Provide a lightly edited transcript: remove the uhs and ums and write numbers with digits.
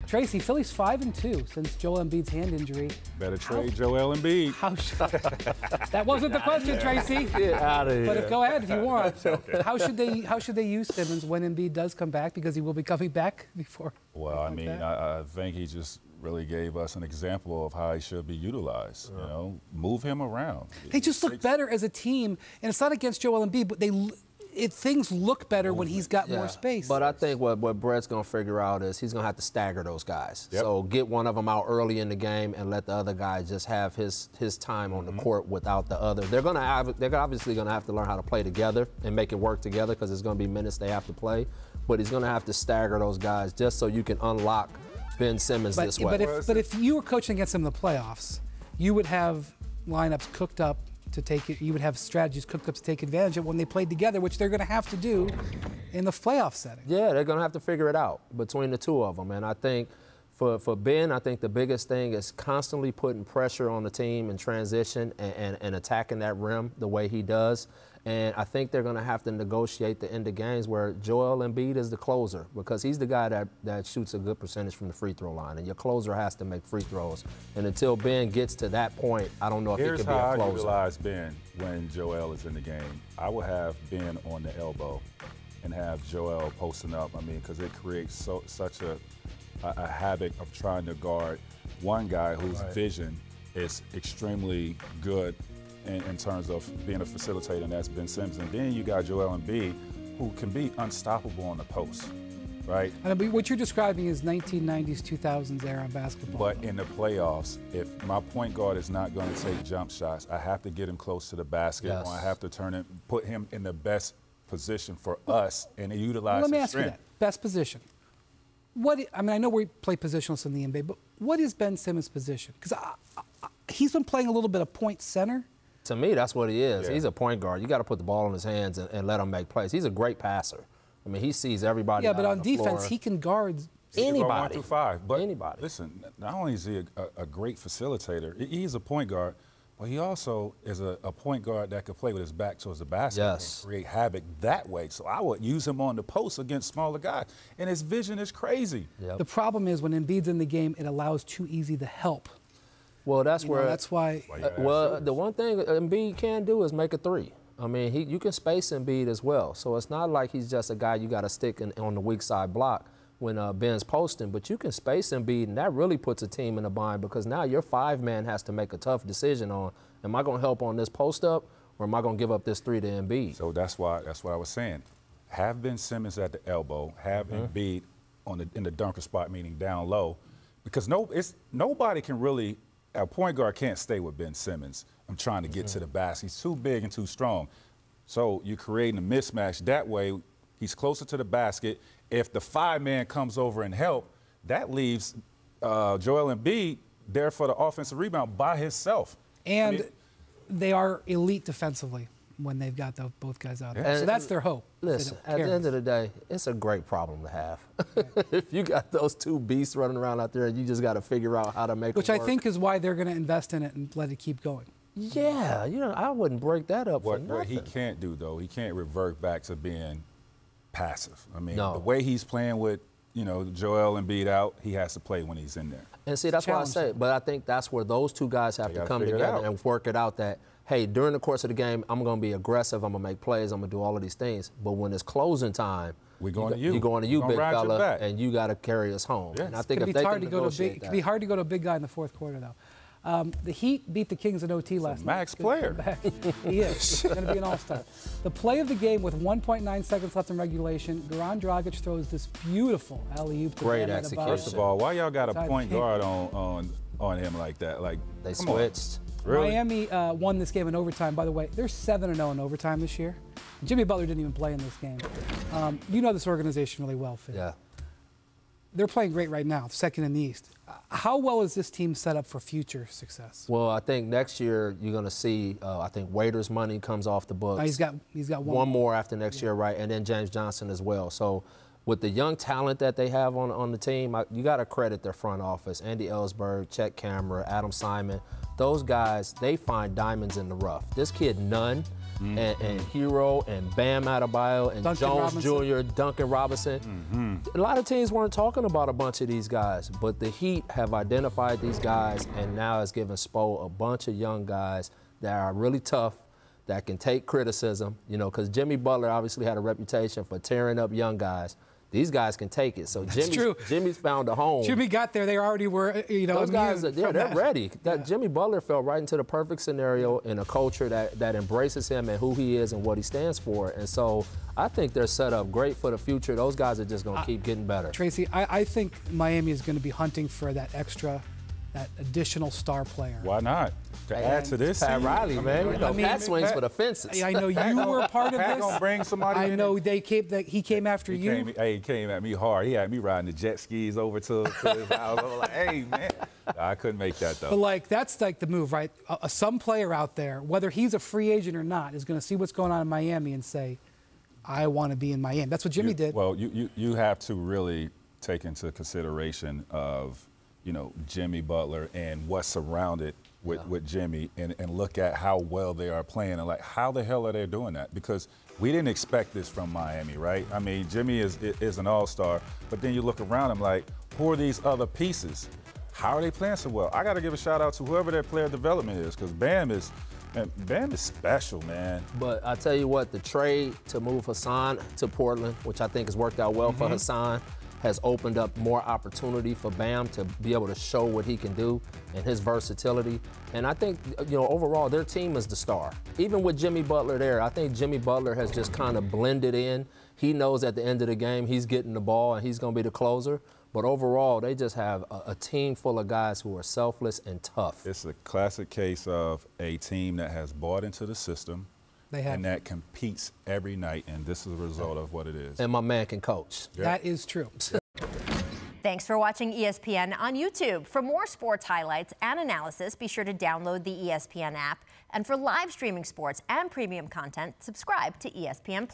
Tracy, Philly's 5-2 since Joel Embiid's hand injury. Better trade Joel Embiid. That wasn't the question, Tracy. Get out of here. But go ahead if you want. How should they use Simmons when Embiid does come back? Because he will be coming back before. Well, I mean, I think he just really gave us an example of how he should be utilized. You know, move him around. They just look better as a team, and it's not against Joel Embiid, but things look better when he's got more space. But I think what Brett's going to figure out is he's going to have to stagger those guys. Yep. So get one of them out early in the game and let the other guy just have his time on the court without the other. They're obviously going to have to learn how to play together and make it work together because there's going to be minutes they have to play. But he's going to have to stagger those guys just so you can unlock Ben Simmons this way. But if you were coaching against him in the playoffs, you would have lineups cooked up to take it. You would have strategies cooked up to take advantage of when they played together, which they're going to have to do in the playoff setting. Yeah, they're going to have to figure it out between the two of them. And I think for Ben, I think the biggest thing is constantly putting pressure on the team in transition and attacking that rim the way he does. And I think they're going to have to negotiate the end of games where Joel Embiid is the closer because he's the guy that shoots a good percentage from the free throw line. And your closer has to make free throws. And until Ben gets to that point, I don't know if he can be a closer. Here's how I utilize Ben when Joel is in the game. I will have Ben on the elbow and have Joel posting up. I mean, because it creates such a havoc of trying to guard one guy whose vision is extremely good in terms of being a facilitator, and that's Ben Simmons. And then you got Joel Embiid, who can be unstoppable on the post, right? And what you're describing is 1990s, 2000s era basketball. But in the playoffs, if my point guard is not going to take jump shots, I have to get him close to the basket, or I have to put him in the best position for us and utilize his strength. Let me ask you that. Best position. I mean, I know we play positionless in the NBA, but what is Ben Simmons' position? Because he's been playing a little bit of point center. To me, that's what he is. Yeah. He's a point guard. You got to put the ball in his hands and let him make plays. He's a great passer. I mean, he sees everybody. Yeah, but on defense, floor. he can guard anybody. 1 through 5. But anybody. Listen, not only is he a great facilitator, he's a point guard, but he also is a point guard that could play with his back towards the basket and create havoc that way. So I would use him on the post against smaller guys. And his vision is crazy. Yep. The problem is when Embiid's in the game, it allows too easy the help. Well, that's that's why. Well, the one thing Embiid can do is make a three. I mean, you can space Embiid as well. So it's not like he's just a guy you got to stick on the weak side block when Ben's posting. But you can space Embiid, and that really puts a team in a bind because now your 5-man has to make a tough decision on, am I going to help on this post up or am I going to give up this three to Embiid? So that's what I was saying. Have Ben Simmons at the elbow, have Embiid in the dunker spot, meaning down low, because nobody can really. A point guard can't stay with Ben Simmons. I'm trying to get to the basket. He's too big and too strong. So you're creating a mismatch. That way, he's closer to the basket. If the 5-man comes over and help, that leaves Joel Embiid there for the offensive rebound by himself. And they are elite defensively when they've got both guys out there. So that's their hope. Listen, at the end of the day, it's a great problem to have. If you got those two beasts running around out there and you just got to figure out how to make it work. Which I think is why they're going to invest in it and let it keep going. Yeah, I wouldn't break that up for nothing. What he can't do, though, he can't revert back to being passive. I mean, the way he's playing with, Joel Embiid out, he has to play when he's in there. And see, that's why I say, but I think that's where those two guys have to come together and work it out that, hey, during the course of the game, I'm going to be aggressive, I'm going to make plays, I'm going to do all of these things. But when it's closing time, we're going to you. You're going to you, big fella, and you got to carry us home. Yeah. And I think if they can negotiate it can be hard to go to a big guy in the fourth quarter, though. The Heat beat the Kings in OT last night. Max player. He is. He's going to be an all-star. The play of the game with 1.9 seconds left in regulation, Goran Dragic throws this beautiful alley-oop to Great Bam execution. Adebayo. First of all, why y'all got a point guard on him like that? Like, they switched. Really? Miami won this game in overtime. By the way, they're 7-0 in overtime this year. Jimmy Butler didn't even play in this game. You know this organization really well, Phil. Yeah. They're playing great right now, second in the East. How well is this team set up for future success? Well, I think next year you're going to see, I think Waiter's money comes off the books. He's got one more after next year, right? And then James Johnson as well. So with the young talent that they have on the team, you got to credit their front office. Andy Ellsberg, Chet Kamara, Adam Simon. Those guys, they find diamonds in the rough. This kid, Nunn, and Hero and Bam Adebayo and Duncan Jones Robinson. Jr., Duncan Robinson. A lot of teams weren't talking about a bunch of these guys, but the Heat have identified these guys and now has given Spo a bunch of young guys that are really tough, that can take criticism, you know, because Jimmy Butler obviously had a reputation for tearing up young guys. These guys can take it. So Jimmy's found a home. Jimmy got there. They already were, you know, those guys, they're ready. Yeah. Jimmy Butler fell right into the perfect scenario in a culture that embraces him and who he is and what he stands for. And so I think they're set up great for the future. Those guys are just going to keep getting better. Tracy, I think Miami is going to be hunting for that additional star player. Why not? To add to this, Pat Riley, man. You know, Pat swings for the fences. I know you were part of Pat this. gonna bring somebody. I know he came after you. He came at me hard. He had me riding the jet skis over to his house. I was like, hey, man. I couldn't make that, though. But, like, that's like the move, right? Some player out there, whether he's a free agent or not, is going to see what's going on in Miami and say, I want to be in Miami. That's what Jimmy did. Well, you have to really take into consideration of, you know, Jimmy Butler and what's surrounded with Jimmy and look at how well they are playing and, like, how the hell are they doing that? Because we didn't expect this from Miami, right? I mean, Jimmy is an all-star, but then you look around him like, who are these other pieces? How are they playing so well? I got to give a shout-out to whoever their player development is because Bam is special, man. But I tell you what, the trade to move Hassan to Portland, which I think has worked out well for Hassan, has opened up more opportunity for Bam to be able to show what he can do and his versatility. And I think, you know, overall, their team is the star. Even with Jimmy Butler there, I think Jimmy Butler has just kind of blended in. He knows at the end of the game he's getting the ball and he's going to be the closer. But overall, they just have a team full of guys who are selfless and tough. It's a classic case of a team that has bought into the system and that competes every night, and this is a result of what it is. And my man can coach. Yep. That is true. Thanks for watching ESPN on YouTube. For more sports highlights and analysis, be sure to download the ESPN app. And for live streaming sports and premium content, subscribe to ESPN+.